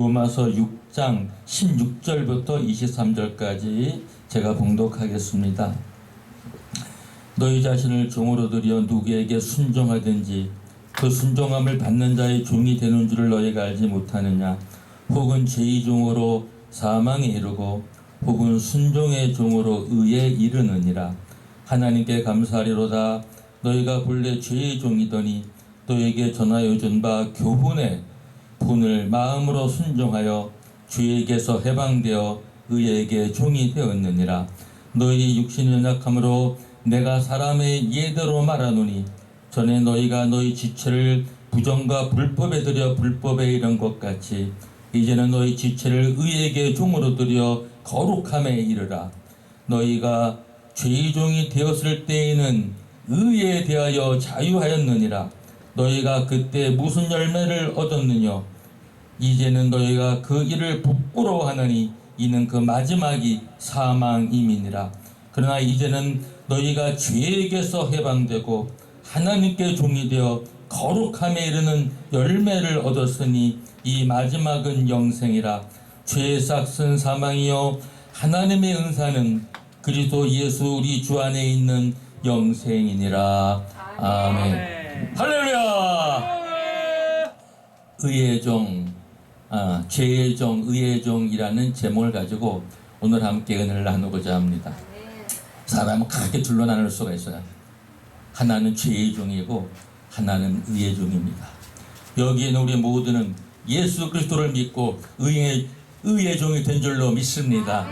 로마서 6장 16절부터 23절까지 제가 봉독하겠습니다. 너희 자신을 종으로 들여 누구에게 순종하든지 그 순종함을 받는 자의 종이 되는 줄을 너희가 알지 못하느냐. 혹은 죄의 종으로 사망에 이르고 혹은 순종의 종으로 의에 이르느니라. 하나님께 감사하리로다. 너희가 본래 죄의 종이더니 너희에게 전하여 준 바 교훈의 본을 마음으로 순종하여 주에게서 해방되어 의에게 종이 되었느니라. 너희 육신이 연약함으로 내가 사람의 예대로 말하노니 전에 너희가 너희 지체를 부정과 불법에 들여 불법에 이른 것 같이 이제는 너희 지체를 의에게 종으로 들여 거룩함에 이르라. 너희가 죄의 종이 되었을 때에는 의에 대하여 자유하였느니라. 너희가 그때 무슨 열매를 얻었느냐. 이제는 너희가 그 일을 부끄러워하느니 이는 그 마지막이 사망임이니라. 그러나 이제는 너희가 죄에게서 해방되고 하나님께 종이 되어 거룩함에 이르는 열매를 얻었으니 이 마지막은 영생이라. 죄의 싹은 사망이요 하나님의 은사는 그리스도 예수 우리 주 안에 있는 영생이니라. 아멘. 할렐루야. 의의 종, 죄의 종, 의의 종이라는 제목을 가지고 오늘 함께 은혜를 나누고자 합니다. 사람은 크게 둘로 나눌 수가 있어요. 하나는 죄의 종이고 하나는 의의 종입니다. 여기에는 우리 모두는 예수 그리스도를 믿고 의의 종이 된 줄로 믿습니다.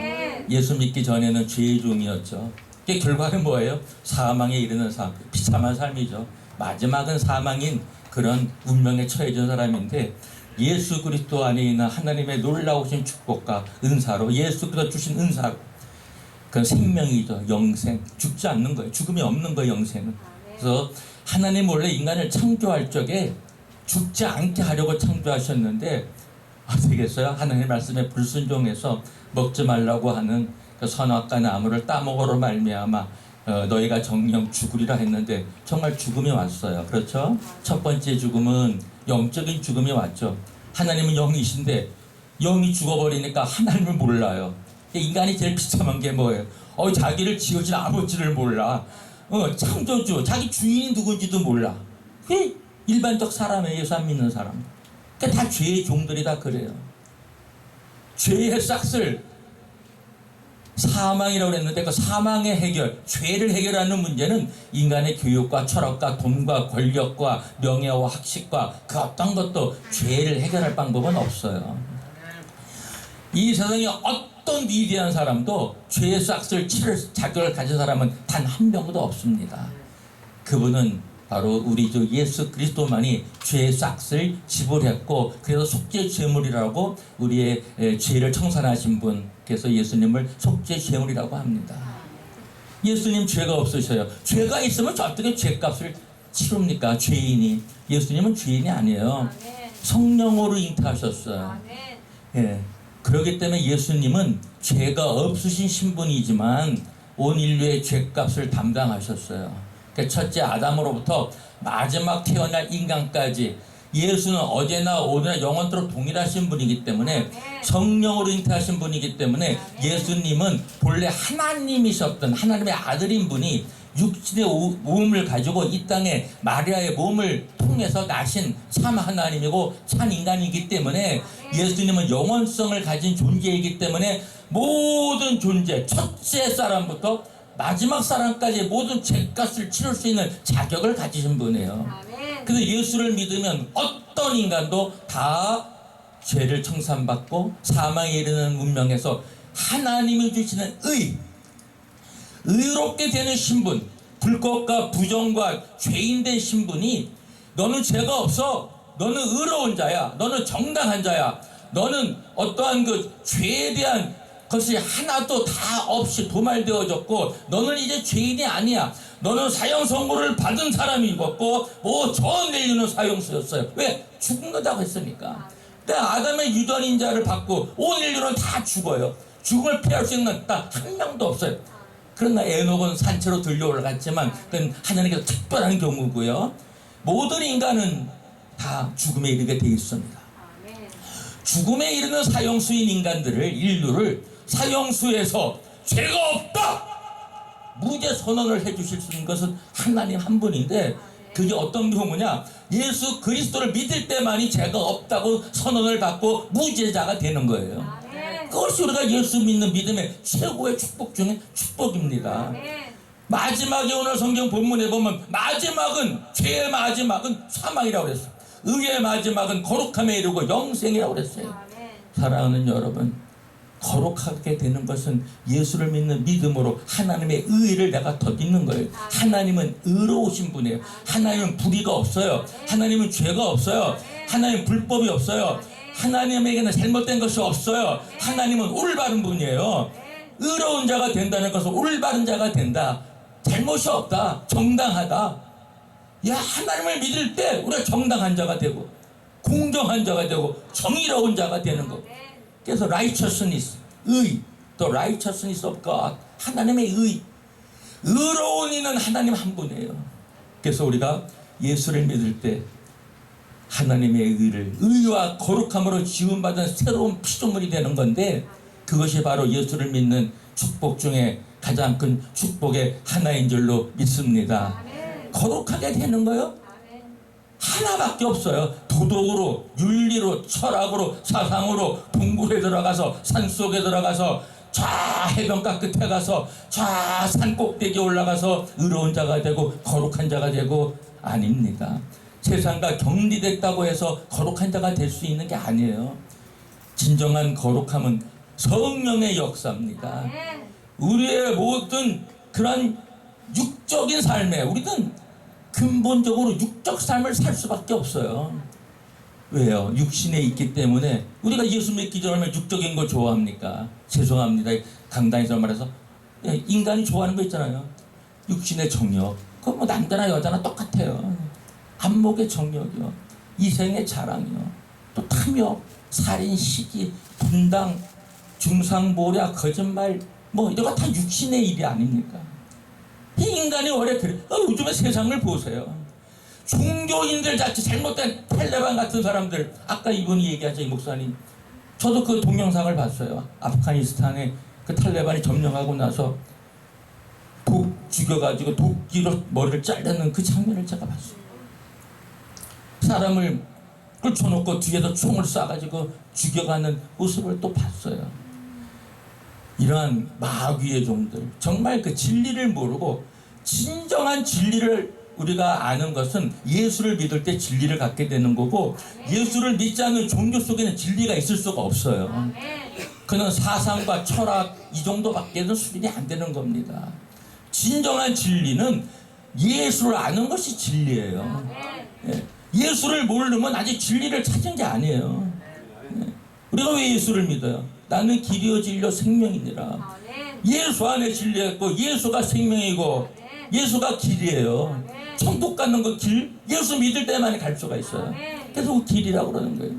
예수 믿기 전에는 죄의 종이었죠. 그 결과는 뭐예요? 사망에 이르는 삶, 비참한 삶이죠. 마지막은 사망인 그런 운명에 처해진 사람인데 예수 그리스도 안에 있는 하나님의 놀라우신 축복과 은사로 예수 그리스도 주신 은사로 그건 생명이죠. 영생. 죽지 않는 거예요. 죽음이 없는 거예요. 영생은. 그래서 하나님 원래 인간을 창조할 적에 죽지 않게 하려고 창조하셨는데 어떻겠어요? 하나님의 말씀에 불순종해서 먹지 말라고 하는 그 선악과 나무를 따먹으로 말미암아 너희가 정령 죽으리라 했는데 정말 죽음이 왔어요. 그렇죠? 첫 번째 죽음은 영적인 죽음이 왔죠. 하나님은 영이신데 영이 죽어버리니까 하나님을 몰라요. 인간이 제일 비참한 게 뭐예요? 자기를 지어진 아버지를 몰라. 창조주, 자기 주인이 누군지도 몰라. 일반적 사람의 예수 안 믿는 사람. 그러니까 다 죄의 종들이 다 그래요. 죄의 싹을 사망이라고 했는데 그 사망의 해결, 죄를 해결하는 문제는 인간의 교육과 철학과 돈과 권력과 명예와 학식과 그 어떤 것도 죄를 해결할 방법은 없어요. 이 세상에 어떤 위대한 사람도 죄의 싹을 치를 자격을 가진 사람은 단 한 명도 없습니다. 그분은 바로 우리 주 예수 그리스도만이 죄의 싹을 지불했고 그래서 속죄 제물이라고 우리의 죄를 청산하신 분, 그래서 예수님을 속죄 제물이라고 합니다. 예수님 죄가 없으셔요. 죄가 있으면 어떻게 죄값을 치릅니까? 죄인이. 예수님은 죄인이 아니에요. 성령으로 잉태하셨어요. 예. 그렇기 때문에 예수님은 죄가 없으신 신분이지만 온 인류의 죄값을 담당하셨어요. 첫째 아담으로부터 마지막 태어날 인간까지 예수는 어제나 오늘나 영원토록 동일하신 분이기 때문에 성령으로 잉태하신 분이기 때문에 예수님은 본래 하나님이셨던 하나님의 아들인 분이 육신의 몸을 가지고 이 땅에 마리아의 몸을 통해서 나신 참 하나님이고 참 인간이기 때문에 예수님은 영원성을 가진 존재이기 때문에 모든 존재, 첫째 사람부터 마지막 사람까지 모든 죄값을 치를 수 있는 자격을 가지신 분이에요. 그래서 예수를 믿으면 어떤 인간도 다 죄를 청산받고 사망에 이르는 운명에서 하나님이 주시는 의롭게 되는 신분, 불법과 부정과 죄인된 신분이 너는 죄가 없어, 너는 의로운 자야, 너는 정당한 자야, 너는 어떠한 그 죄에 대한 것이 하나도 다 없이 도말되어졌고 너는 이제 죄인이 아니야. 너는 사형 선고를 받은 사람이었고 전 인류는 사형수였어요. 왜? 죽은 거다고 했으니까. 근데 아담의 유전인 자를 받고 온 인류는 다 죽어요. 죽음을 피할 수 있는 딱 한 명도 없어요. 그러나 에녹은 산채로 들려 올라갔지만 그건 하나님께서 특별한 경우고요. 모든 인간은 다 죽음에 이르게 되어 있습니다. 죽음에 이르는 사형수인 인류를 사형수에서 죄가 없다 무죄 선언을 해주실 수 있는 것은 하나님 한 분인데, 그게 어떤 경우냐, 예수 그리스도를 믿을 때만이 죄가 없다고 선언을 받고 무죄자가 되는 거예요. 그것이 우리가 예수 믿는 믿음의 최고의 축복 중에 축복입니다. 마지막에 오늘 성경 본문에 보면 죄의 마지막은 사망이라고 그랬어요. 의의 마지막은 거룩함에 이르고 영생이라고 그랬어요. 사랑하는 여러분, 거룩하게 되는 것은 예수를 믿는 믿음으로 하나님의 의를 내가 더 믿는 거예요. 하나님은 의로우신 분이에요. 하나님은 불의가 없어요. 하나님은 죄가 없어요. 하나님은 불법이 없어요. 하나님에게는 잘못된 것이 없어요. 하나님은 올바른 분이에요. 의로운 자가 된다는 것은 올바른 자가 된다. 잘못이 없다. 정당하다. 하나님을 믿을 때 우리가 정당한 자가 되고 공정한 자가 되고 정의로운 자가 되는 거. 그래서 righteousness, 의, the righteousness of God, 하나님의 의, 의로운 이는 하나님 한 분이에요. 그래서 우리가 예수를 믿을 때 하나님의 의를, 의와 거룩함으로 지음받은 새로운 피조물이 되는 건데, 그것이 바로 예수를 믿는 축복 중에 가장 큰 축복의 하나인 줄로 믿습니다. 거룩하게 되는 거요? 하나밖에 없어요. 도덕으로, 윤리로, 철학으로, 사상으로 동굴에 들어가서, 산속에 들어가서, 저 해변가 끝에 가서, 저 산 꼭대기에 올라가서 의로운 자가 되고 거룩한 자가 되고, 아닙니다. 세상과 격리됐다고 해서 거룩한 자가 될 수 있는 게 아니에요. 진정한 거룩함은 성령의 역사입니다. 우리의 모든 그런 육적인 삶에 우리는 근본적으로 육적 삶을 살 수밖에 없어요. 왜요? 육신에 있기 때문에. 우리가 예수 믿기 전에 육적인 걸 좋아합니까? 죄송합니다. 강단에서 말해서 인간이 좋아하는 거 있잖아요. 육신의 정욕. 그건 뭐 남자나 여자나 똑같아요. 안목의 정욕이요, 이생의 자랑이요, 또 탐욕, 살인, 시기, 분당, 중상모략, 거짓말, 뭐 이런 거 다 육신의 일이 아닙니까? 이 인간이 원래 그래. 요즘에 세상을 보세요. 종교인들 자체 잘못된 탈레반 같은 사람들, 아까 이분이 얘기하죠, 이 목사님. 저도 그 동영상을 봤어요. 아프가니스탄에 그 탈레반이 점령하고 나서 독 죽여가지고 도끼로 머리를 자르는 그 장면을 제가 봤어요. 사람을 끌쳐놓고 뒤에서 총을 쏴가지고 죽여가는 모습을 또 봤어요. 이러한 마귀의 종들, 정말 그 진리를 모르고, 진정한 진리를 우리가 아는 것은 예수를 믿을 때 진리를 갖게 되는 거고, 예수를 믿지 않는 종교 속에는 진리가 있을 수가 없어요. 그는 사상과 철학 이 정도밖에는 수준이 안 되는 겁니다. 진정한 진리는 예수를 아는 것이 진리예요. 예수를 모르면 아직 진리를 찾은 게 아니에요. 우리가 왜 예수를 믿어요? 나는 길이요 진리요 생명이니라. 예수 안에 진리가 있고, 예수가 생명이고, 예수가 길이에요. 천국 가는 그 길, 예수 믿을 때만 갈 수가 있어요. 그래서 그 길이라고 그러는 거예요.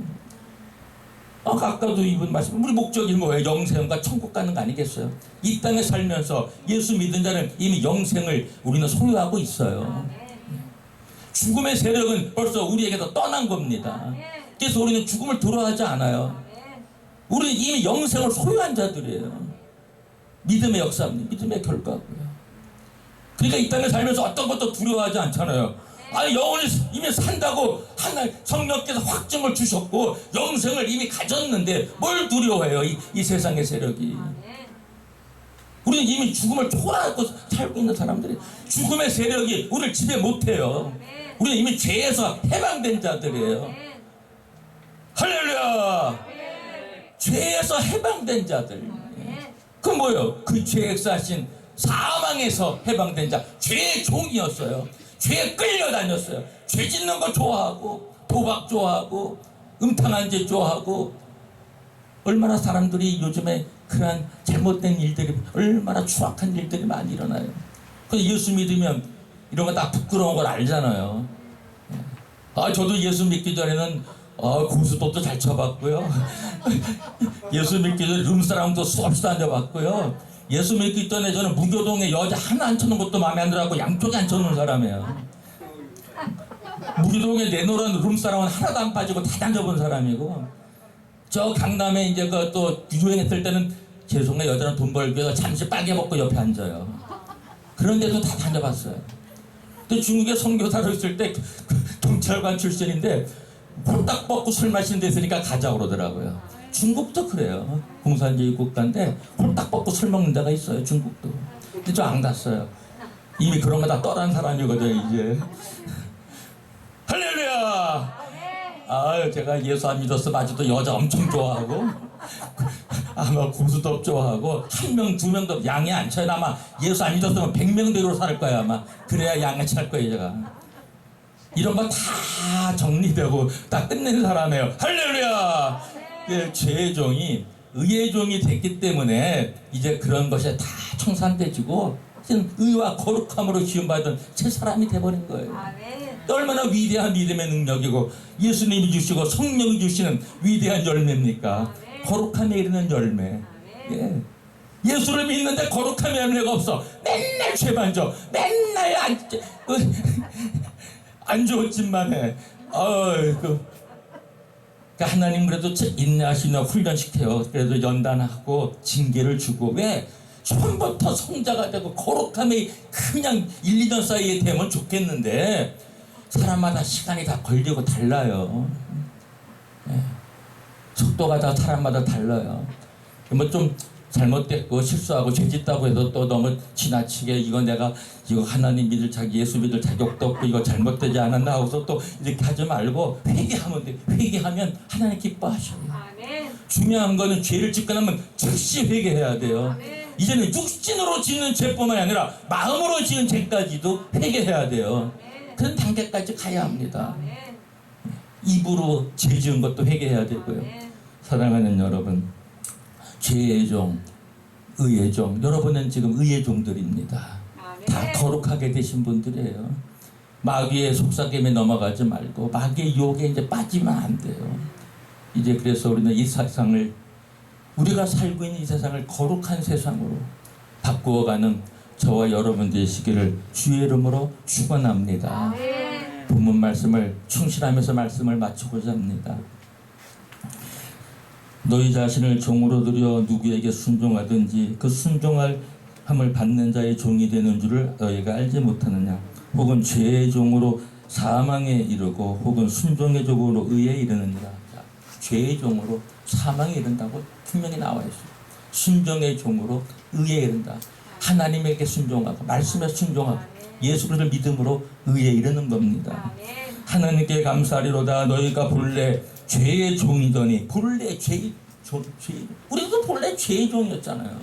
아까도 이분 말씀, 우리 목적이 뭐예요? 영생과 천국 가는 거 아니겠어요? 이 땅에 살면서 예수 믿은 자는 이미 영생을 우리는 소유하고 있어요. 죽음의 세력은 벌써 우리에게서 떠난 겁니다. 그래서 우리는 죽음을 두려워하지 않아요. 우리는 이미 영생을 소유한 자들이에요. 믿음의 역사입니다. 믿음의 결과고요. 그러니까 이 땅에 살면서 어떤 것도 두려워하지 않잖아요. 영혼을 이미 산다고 하나님 성령께서 확증을 주셨고 영생을 이미 가졌는데 뭘 두려워해요? 이 세상의 세력이. 우리는 이미 죽음을 초월하고 살고 있는 사람들이, 죽음의 세력이 우리를 지배 못해요. 우리는 이미 죄에서 해방된 자들이에요. 할렐루야! 죄에서 해방된 자들. 그 뭐예요? 그 죄 역사하신 사망에서 해방된 자. 죄의 종이었어요. 죄에 끌려다녔어요. 죄 짓는 거 좋아하고, 도박 좋아하고, 음탕한 짓 좋아하고. 얼마나 사람들이 요즘에 그러한 잘못된 일들이, 얼마나 추악한 일들이 많이 일어나요. 그래서 예수 믿으면 이런 거 다 부끄러운 걸 알잖아요. 저도 예수 믿기 전에는 고수도도 잘 쳐봤고요. 예수 믿기 전에 룸사랑도 수없이 다녀봤고요. 예수 믿기 전에 저는 무교동에 여자 하나 안 쳐놓은 것도 마음에 안 들어가고 양쪽에 안 쳐놓은 사람이에요. 무교동에 내놓으라는 룸사랑은 하나도 안 빠지고 다 다녀본 사람이고, 저 강남에 이제 그 또 유행했을 때는 죄송해 여자는 돈 벌기 위해서 잠시 빨개 먹고 옆에 앉아요. 그런데도 다 다녀봤어요. 또 중국에 선교사로 있을 때 경찰관 출신인데 홀딱 벗고 술 마시는 데 있으니까 가자 그러더라고요. 중국도 그래요. 공산주의 국가인데 홀딱 벗고 술 먹는 데가 있어요. 중국도. 근데 저 안 갔어요. 이미 그런 거 다 떠난 사람이거든요 이제. 할렐루야. 아유 제가 예수 안 믿었으면 아직도 여자 엄청 좋아하고 아마 고수도 좋아하고 한 명 두 명도 양이 안 쳐요. 아마 예수 안 믿었으면 100명 대로 살 거야 아마. 그래야 양이 찰 거예요 제가. 이런 거 다 정리되고 다 끝낸 사람이에요. 할렐루야. 예, 죄의 종이 의의 종이 됐기 때문에 이제 그런 것이 다 청산돼지고 의와 거룩함으로 지음받은 새 사람이 돼버린 거예요. 얼마나 위대한 믿음의 능력이고 예수님이 주시고 성령이 주시는 위대한 열매입니까? 거룩함에 이르는 열매. 예. 예수를 믿는데 거룩함의 열매가 없어. 맨날 죄 만져. 맨날 안 좋은 짓만 해. 그러니까 하나님 그래도 인내하시나 훈련시켜요. 그래도 연단하고 징계를 주고. 왜? 처음부터 성자가 되고 거룩함이 그냥 1, 2년 사이에 되면 좋겠는데 사람마다 시간이 다 걸리고 달라요. 예. 속도가 다 사람마다 달라요. 뭐 좀 잘못됐고 실수하고 죄짓다고 해서 또 너무 지나치게 이거 하나님 믿을 예수 믿을 자격도 없고 이거 잘못되지 않았나 하고서 또 이렇게 하지 말고 회개하면 돼. 회개하면 하나님 기뻐하셔요. 아멘. 중요한 거는 죄를 짓고 나면 즉시 회개해야 돼요. 아멘. 이제는 육신으로 짓는 죄뿐만 아니라 마음으로 짓는 죄까지도 회개해야 돼요. 아멘. 그런 단계까지 가야 합니다. 아멘. 입으로 죄 지은 것도 회개해야 되고요. 아멘. 사랑하는 여러분, 죄의 종, 의의 종, 여러분은 지금 의의 종들입니다. 아멘. 다 거룩하게 되신 분들이에요. 마귀의 속삭임에 넘어가지 말고 마귀의 유혹에 이제 빠지면 안 돼요. 이제 그래서 우리는 이 세상을, 우리가 살고 있는 이 세상을 거룩한 세상으로 바꾸어가는 저와 여러분 되시기를 주의 이름으로 축원합니다. 본문 말씀을 충실하면서 말씀을 마치고자 합니다. 너희 자신을 종으로 들여 누구에게 순종하든지 그 순종함을 받는 자의 종이 되는 줄을 너희가 알지 못하느냐. 혹은 죄의 종으로 사망에 이르고 혹은 순종의 종으로 의에 이르느니라. 죄의 종으로 사망에 이른다고 분명히 나와 있어요. 순종의 종으로 의에 이른다. 하나님에게 순종하고 말씀에 순종하고 예수 그리스도를 믿음으로 의에 이르는 겁니다. 하나님께 감사하리로다. 너희가 본래 죄의 종이더니 본래 우리도 본래 죄의 종이었잖아요.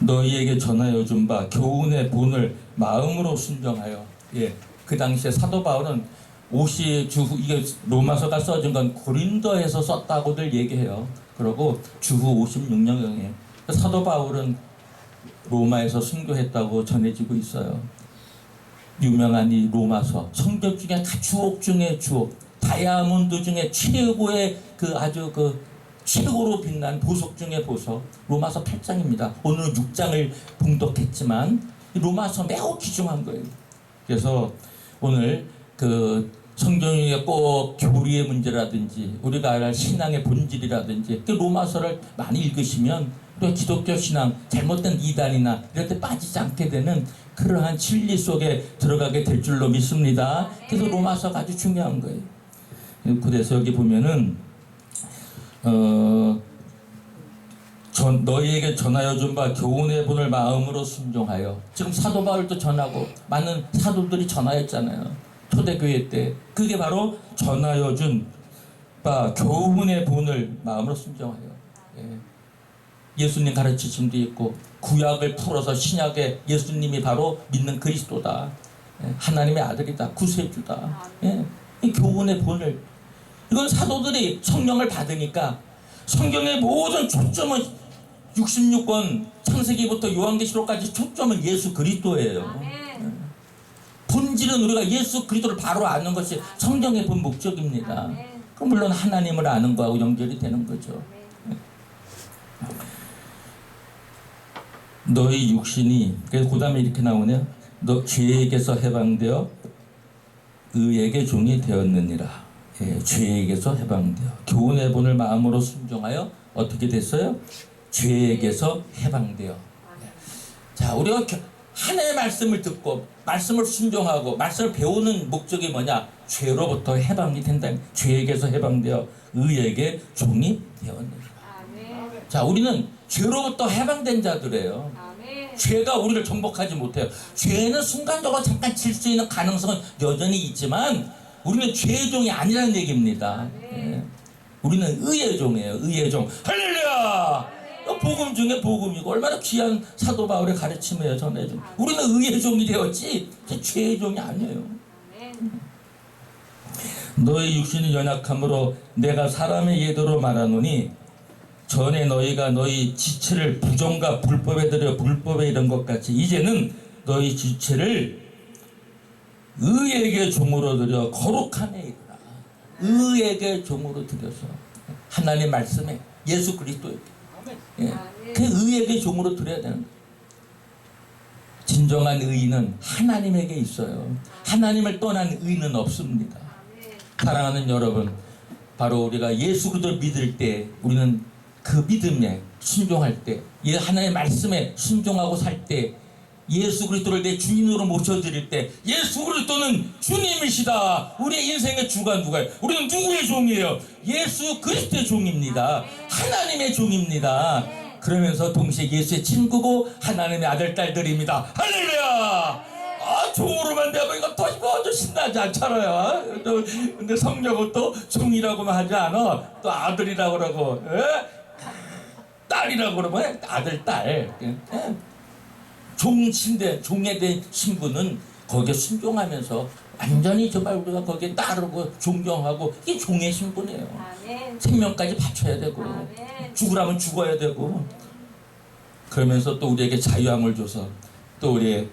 너희에게 전하여 준 바 교훈의 본을 마음으로 순종하여. 예, 그 당시에 사도 바울은 이게 로마서가 써진 건 고린도에서 썼다고들 얘기해요. 그리고 주후 56년경에 사도 바울은 로마에서 순교했다고 전해지고 있어요. 유명한 이 로마서, 성경 중에 주옥 중에 주옥, 다이아몬드 중에 최고의 아주 최고로 빛난 보석 중에 보석, 로마서 8장입니다. 오늘은 6장을 봉독했지만 로마서 매우 귀중한 거예요. 그래서 오늘 성경에 꼭 교리의 문제라든지 우리가 알 신앙의 본질이라든지 로마서를 많이 읽으시면 또 기독교 신앙 잘못된 이단이나 이럴 때 빠지지 않게 되는 그러한 진리 속에 들어가게 될 줄로 믿습니다. 그래서 로마서가 아주 중요한 거예요. 그래서 여기 보면은 너희에게 전하여 준 바 교훈의 본을 마음으로 순종하여. 지금 사도 바울도 전하고 많은 사도들이 전하였잖아요. 초대교회 때. 그게 바로 전하여 준 바 교훈의 본을 마음으로 순종하여. 예수님 가르치심도 있고 구약을 풀어서 신약에 예수님이 바로 믿는 그리스도다. 하나님의 아들이다. 구세주다. 이 교훈의 본을. 이건 사도들이 성령을 받으니까 성경의 모든 초점은 66권 창세기부터 요한계시록까지 초점은 예수 그리스도예요. 본질은 우리가 예수 그리스도를 바로 아는 것이 성경의 본 목적입니다. 그럼 물론 하나님을 아는 거하고 연결이 되는 거죠. 너희 육신이, 그래서 그 다음에 이렇게 나오네요. 너 죄에게서 해방되어 의에게 종이 되었느니라. 죄에게서 해방되어 교훈의 본을 마음으로 순종하여 어떻게 됐어요? 죄에게서 해방되어. 자, 우리가 하나님의 말씀을 듣고 말씀을 순종하고 말씀을 배우는 목적이 뭐냐? 죄로부터 해방이 된다. 죄에게서 해방되어 의에게 종이 되었느니라. 자, 우리는 죄로부터 해방된 자들이에요. 죄가 우리를 정복하지 못해요. 죄는 순간적으로 잠깐 질 수 있는 가능성은 여전히 있지만 우리는 죄의 종이 아니라는 얘기입니다. 우리는 의의 종이에요. 의의 종. 할렐루야! 복음 중에 복음이고 얼마나 귀한 사도 바울의 가르침이에요. 전해준. 우리는 의의 종이 되었지 죄의 종이 아니에요. 너의 육신이 연약함으로 내가 사람의 예도로 말하노니 전에 너희가 너희 지체를 부정과 불법에 들여 불법에 이른 것 같이 이제는 너희 지체를 의에게 종으로 들여 거룩함에 이르라. 의에게 종으로 들여서 하나님 말씀에 예수 그리스도에게 그 의에게 종으로 드려야 되는 거예요. 진정한 의는 하나님에게 있어요. 하나님을 떠난 의는 없습니다. 사랑하는 여러분, 바로 우리가 예수 그리스도를 믿을 때 우리는 그 믿음에 순종할 때 하나님의 말씀에 순종하고 살 때 예수 그리스도를 내 주인으로 모셔드릴 때 예수 그리스도는 주님이시다. 우리의 인생의 주가 누가요? 우리는 누구의 종이에요? 예수 그리스도의 종입니다. 하나님의 종입니다. 그러면서 동시에 예수의 친구고 하나님의 아들 딸들입니다. 할렐루야! 종으로만 되면 이거 더 신나지 않잖아요. 근데 성령은 또 종이라고만 하지 않아. 또 아들이라고 그러고 딸이라고 그러면 아들, 딸. 종에 대한 신분은 거기에 순종하면서 완전히 정말 우리가 거기에 따르고 존경하고 이게 종의 신분이에요. 생명까지 바쳐야 되고 죽으라면 죽어야 되고 그러면서 또 우리에게 자유함을 줘서 또 우리의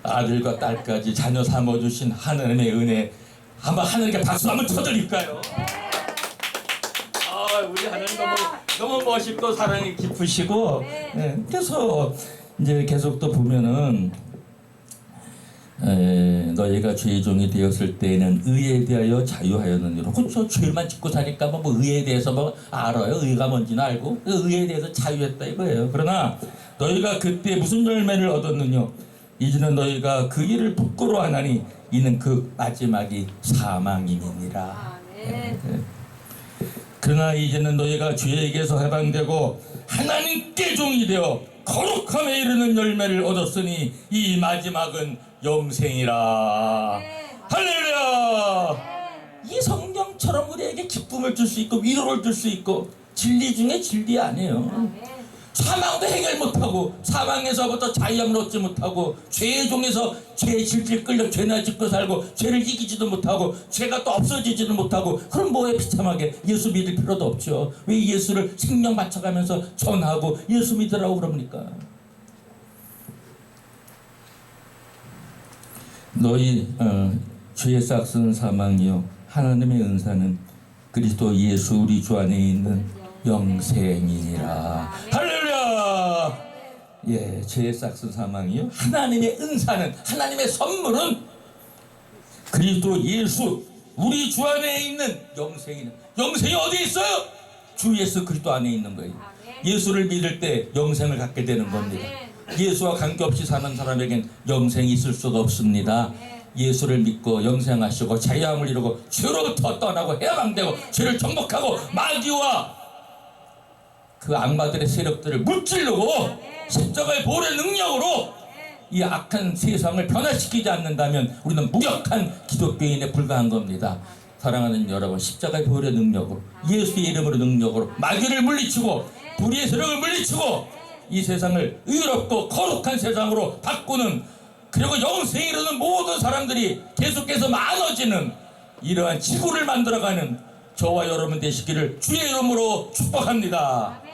아들과 딸까지 자녀 삼아주신 하나님의 은혜 한번 하나님께 박수 한번 쳐드릴까요? 우리 하나님 너무 멋있고 사랑이 깊으시고 그래서 이제 계속 또 보면은 너희가 죄의 종이 되었을 때에는 의에 대하여 자유하였느니라. 그렇죠. 죄만 짓고 사니까 뭐 의에 대해서 뭐 알아요. 의가 뭔지는 알고 의에 대해서 자유했다 이거예요. 그러나 너희가 그때 무슨 열매를 얻었느냐? 이제는 너희가 그 일을 부끄러워하나니 이는 그 마지막이 사망이니라. 그러나 이제는 너희가 죄에게서 해방되고 하나님께 종이 되어 거룩함에 이르는 열매를 얻었으니 이 마지막은 영생이라. 할렐루야! 이 성경처럼 우리에게 기쁨을 줄 수 있고 위로를 줄 수 있고 진리 중에 진리 아니에요. 사망도 해결 못하고 사망에서부터 자유함을 얻지 못하고 죄의 종에서 죄의 질질 끌려 죄나 짓고 살고 죄를 이기지도 못하고 죄가 또 없어지지도 못하고 그럼 뭐에 비참하게 예수 믿을 필요도 없죠. 왜 예수를 생명 바쳐가면서 전하고 예수 믿으라고 그럽니까? 너희 죄의 싹은 사망이요 하나님의 은사는 그리스도 예수 우리 주 안에 있는 영생이니라. 할렐루야! 죄의 싹은 사망이요 하나님의 은사는 하나님의 선물은 그리스도 예수 우리 주 안에 있는 영생이니라. 영생이 어디에 있어요? 주 예수 그리스도 안에 있는 거예요. 예수를 믿을 때 영생을 갖게 되는 겁니다. 예수와 관계없이 사는 사람에겐 영생이 있을 수가 없습니다. 예수를 믿고 영생하시고 자유함을 이루고 죄로부터 떠나고 해방되고 죄를 정복하고 마귀와 그 악마들의 세력들을 무찌르고 십자가의 보혈의 능력으로 이 악한 세상을 변화시키지 않는다면 우리는 무력한 기독교인에 불과한 겁니다. 사랑하는 여러분, 십자가의 보혈의 능력으로 예수의 이름으로 능력으로 마귀를 물리치고 불의의 세력을 물리치고 이 세상을 의롭고 거룩한 세상으로 바꾸는 그리고 영생에 이르는 모든 사람들이 계속해서 많아지는 이러한 지구를 만들어가는 저와 여러분 되시기를 주의 이름으로 축복합니다.